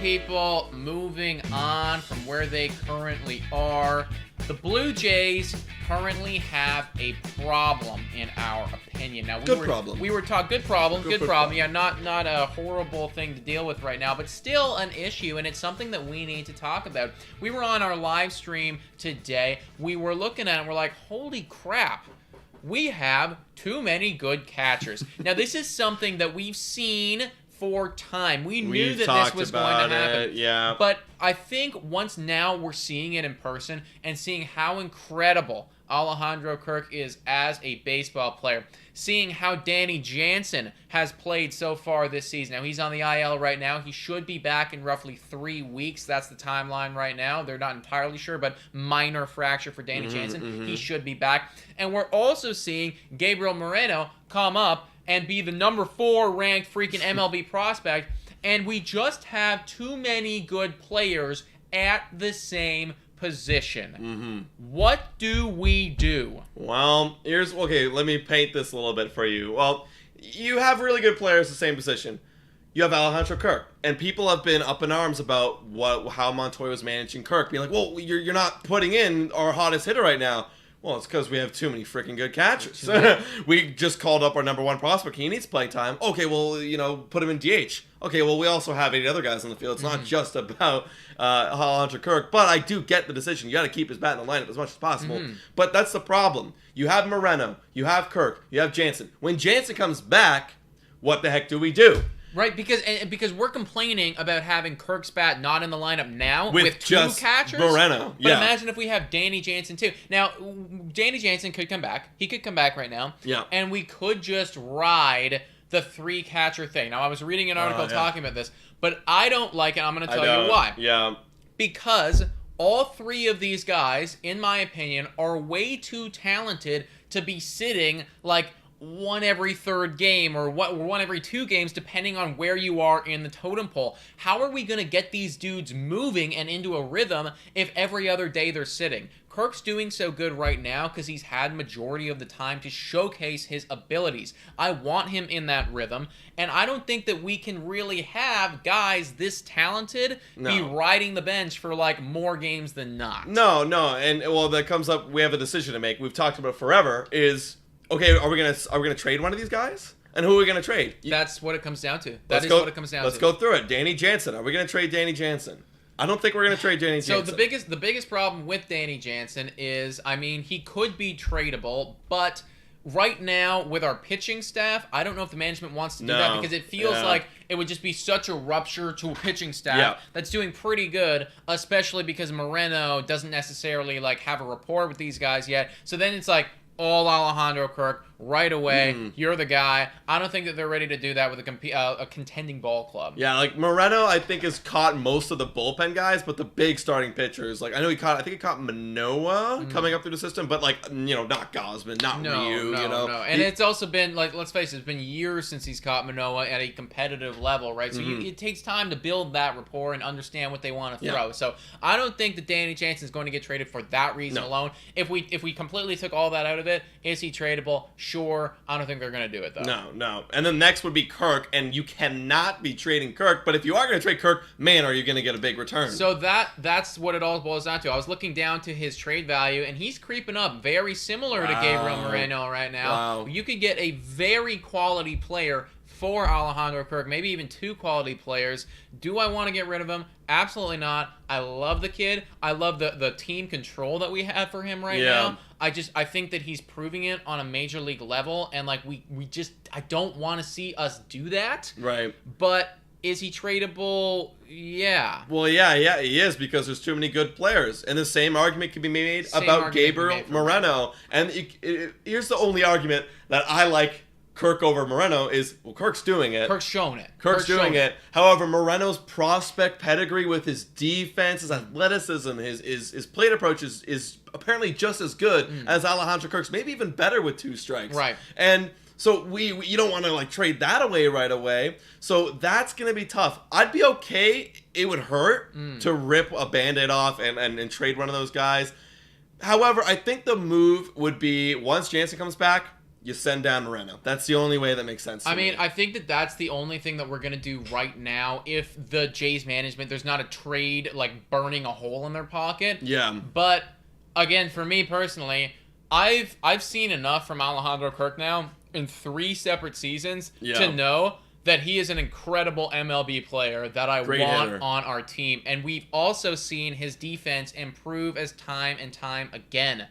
people, moving on from where they currently are. The Blue Jays currently have a problem, in our opinion. Now, good problem. Yeah, not a horrible thing to deal with right now, but still an issue, and it's something that we need to talk about. We were on our live stream today. We were looking at it, and we're like, holy crap. We have too many good catchers. Now, this is something that we've seen for time. We knew that this was going to happen. Yeah. But I think once now we're seeing it in person and seeing how incredible Alejandro Kirk is as a baseball player, seeing how Danny Jansen has played so far this season. Now, he's on the IL right now. He should be back in roughly 3 weeks. That's the timeline right now. They're not entirely sure, but minor fracture for Danny Jansen. He should be back. And we're also seeing Gabriel Moreno come up and be the number 4 ranked freaking MLB prospect. And we just have too many good players at the same position. What do we do? Well, let me paint this a little bit for you. Well, you have really good players at the same position. You have Alejandro Kirk, and people have been up in arms about how Montoya was managing Kirk, being like, well, you're not putting in our hottest hitter right now. Well, it's because we have too many freaking good catchers. We just called up our number 1 prospect. He needs playing time. Okay, well, put him in DH. Okay, well, we also have 8 other guys on the field. It's not just about Alejandro Kirk. But I do get the decision. You got to keep his bat in the lineup as much as possible. But that's the problem. You have Moreno. You have Kirk. You have Jansen. When Jansen comes back, what the heck do we do? Right, because we're complaining about having Kirk's bat not in the lineup now with 2 just catchers. Moreno. But imagine if we have Danny Jansen too. Now, Danny Jansen could come back. He could come back right now. Yeah. And we could just ride the 3 catcher thing. Now, I was reading an article talking about this, but I don't like it. I'm going to tell you why. Yeah. Because all 3 of these guys, in my opinion, are way too talented to be sitting like one every 3rd game or one every 2 games, depending on where you are in the totem pole. How are we going to get these dudes moving and into a rhythm if every other day they're sitting? Kirk's doing so good right now because he's had majority of the time to showcase his abilities. I want him in that rhythm, and I don't think that we can really have guys this talented be riding the bench for like more games than not. No, and well, that comes up. We have a decision to make. We've talked about it forever. Okay, are we gonna trade one of these guys? And who are we gonna trade? That's what it comes down to. Let's go through it. Danny Jansen. Are we gonna trade Danny Jansen? I don't think we're gonna trade Danny Jansen. So the biggest problem with Danny Jansen is, he could be tradable, but right now with our pitching staff, I don't know if the management wants to do that because it feels like it would just be such a rupture to a pitching staff that's doing pretty good, especially because Moreno doesn't necessarily have a rapport with these guys yet. So then it's like all Alejandro Kirk right away. You're the guy. I don't think that they're ready to do that with a contending ball club. Yeah, Moreno, I think, has caught most of the bullpen guys, but the big starting pitchers, I think he caught Manoah coming up through the system, but not Gosman, not Ryu, No. And it's also been let's face it, it's been years since he's caught Manoah at a competitive level, right? So it takes time to build that rapport and understand what they want to throw. So I don't think that Danny Jansen is going to get traded for that reason alone. If we completely took all that out of it, is he tradable? Sure. I don't think they're going to do it, though. No. And then next would be Kirk, and you cannot be trading Kirk. But if you are going to trade Kirk, man, are you going to get a big return. So that's what it all boils down to. I was looking down to his trade value, and he's creeping up very similar to Gabriel Moreno right now. Wow. You could get a very quality player for Alejandro Kirk, maybe even 2 quality players. Do I want to get rid of him? Absolutely not. I love the kid. I love the team control that we have for him right now. I think that he's proving it on a major league level, and I don't want to see us do that. Right. But is he tradable? Yeah. Well, yeah, he is, because there's too many good players. And the same argument can be made about Gabriel Moreno. And here's the only argument that I like Kirk over Moreno is, Kirk's doing it. Kirk's showing it. Kirk's doing it. However, Moreno's prospect pedigree with his defense, his athleticism, his plate approach is apparently just as good as Alejandro Kirk's, maybe even better with 2 strikes. Right. And so you don't want to trade that away right away. So that's going to be tough. I'd be okay. It would hurt to rip a Band-Aid off and trade one of those guys. However, I think the move would be, once Jansen comes back, you send down Moreno. That's the only way that makes sense to me. I think that that's the only thing that we're going to do right now if the Jays management, there's not a trade like burning a hole in their pocket. Yeah. But again, for me personally, I've seen enough from Alejandro Kirk now in 3 separate seasons to know that he is an incredible MLB player that I want on our team. And we've also seen his defense improve as time and time again.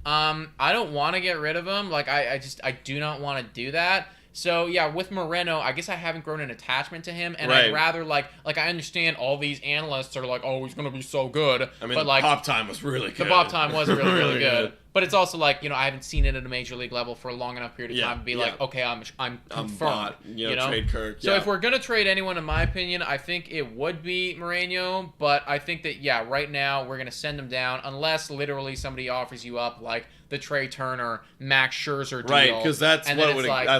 I don't want to get rid of him. Like, I do not want to do that. So, yeah, with Moreno, I guess I haven't grown an attachment to him, and I'd rather, like, I understand all these analysts are like, oh, he's going to be so good. I mean, but, like, the pop time was really good. The pop time was really, really good. But it's also like, I haven't seen it at a major league level for a long enough period of time to be like, okay, I'm confirmed. Trade Kirk. So if we're going to trade anyone, in my opinion, I think it would be Moreno. But I think that, right now we're going to send him down unless literally somebody offers you up like the Trey Turner, Max Scherzer deal. Right, because that's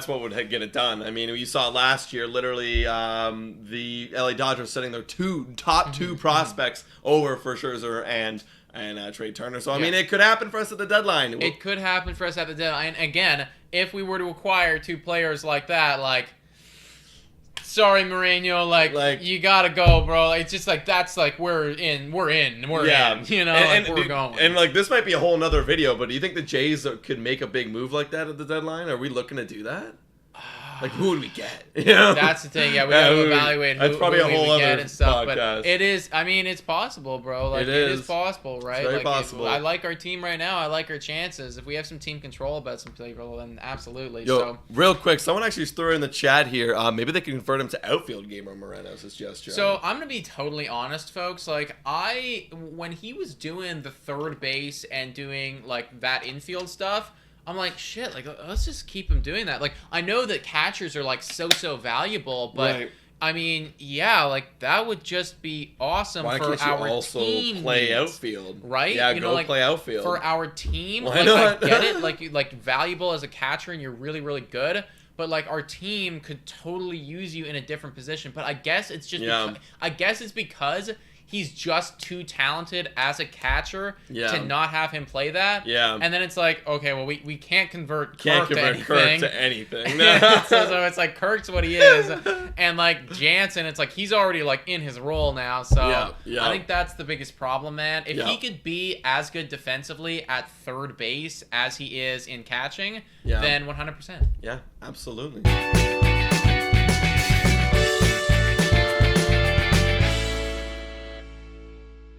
what would get it done. I mean, you saw last year, literally, the LA Dodgers setting their top two prospects over for Scherzer and Trey Turner. So, I mean, it could happen for us at the deadline. It could happen for us at the deadline. Again, if we were to acquire 2 players like that, like, sorry, Moreno, like you gotta go, bro. It's just like, that's like, we're in, and we're going. And like, this might be a whole nother video, but do you think the Jays could make a big move like that at the deadline? Are we looking to do that? Like, who would we get? That's the thing. Yeah, we have to evaluate who probably we would get and stuff. Podcast. But it is. I mean, it's possible, bro. Like, it is possible, right? It's very possible. I like our team right now. I like our chances. If we have some team control about some people, then absolutely. Real quick, someone actually threw in the chat here. Maybe they can convert him to outfield Gabriel Moreno. Suggestion. So I'm gonna be totally honest, folks. Like, when he was doing the third base and doing like that infield stuff, I'm like, shit, like, let's just keep him doing that. Like, I know that catchers are, like, so valuable, but, I mean, yeah, like, that would just be awesome for our team. Why can't you also play outfield? Right? Yeah, play outfield. For our team, Why not? I get it, like, valuable as a catcher and you're really, really good, but, like, our team could totally use you in a different position. But I guess it's just because he's just too talented as a catcher to not have him play that. Yeah. And then it's like, okay, well, we can't convert Kirk to anything. So it's like, Kirk's what he is. And like Jansen, it's like he's already like in his role now. So I think that's the biggest problem, man. If he could be as good defensively at third base as he is in catching, then 100%. Yeah, absolutely.